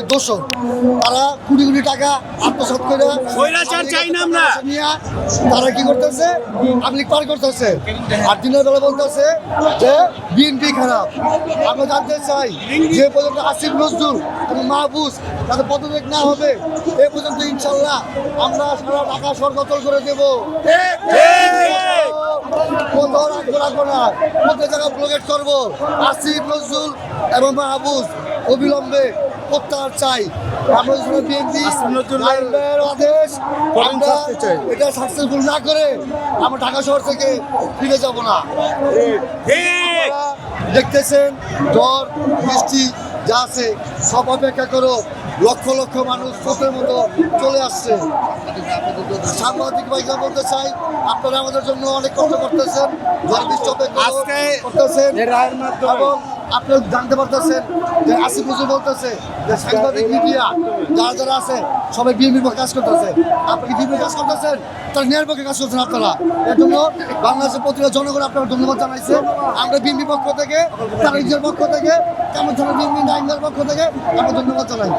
লীগের দোষর। তারা কোটি কোটি টাকা আত্মসাৎ করে তারা কি করতেছে, আওয়ামী লীগ পার করতেছে, আর দিনের বেলা বলতেছে যে বিএনপি খারাপ। আমরা জানতে চাই যে পর্যন্ত আসিফ নজরুল এবং মাহফুজ তাদের পদত্যাগ না হবে এ পর্যন্ত ইনশাল্লাহ আমরা সারা ঢাকা শহর দখল করে দেবো। ব্লকেট করবো। আসিফ নজরুল এবং মাহফুজ অবিলম্বে প্রত্যাহার চাই। আমরা বিএনপি আদেশ এটা সাকসেসফুল না করে আমরা ঢাকা শহর থেকে ফিরে যাব না। দেখতেছেন ঝড় বৃষ্টি যা আছে সব অপেক্ষা করো, লক্ষ লক্ষ মানুষ স্রোতের মতো চলে আসছে। সাংবাদিক ভাইরা বলতে চাই আপনারা আমাদের জন্য অনেক কষ্ট করতেছেন, ঝড় বৃষ্টি অপেক্ষা করতেছেন এবং আপনারা জানতে পারতেছেন যে আসিফ নজরুল বলতেছে যে সাংবাদিক মিডিয়া যারা যারা আছে সবাই বিএনপির পক্ষে কাজ করতেছে। আপনি কি বিএনপির কাজ করতেছেন? তার ন্যায়ের পক্ষে কাজ করছেন আপনারা। এর জন্য বাংলাদেশের প্রতিটা জনগণ আপনারা ধন্যবাদ জানাইছে। আমরা বিএনপির পক্ষ থেকে, তার নিজের পক্ষ থেকে, কেমন ধরনের বিএনপি আইনদের পক্ষ থেকে আমরা ধন্যবাদ জানাই।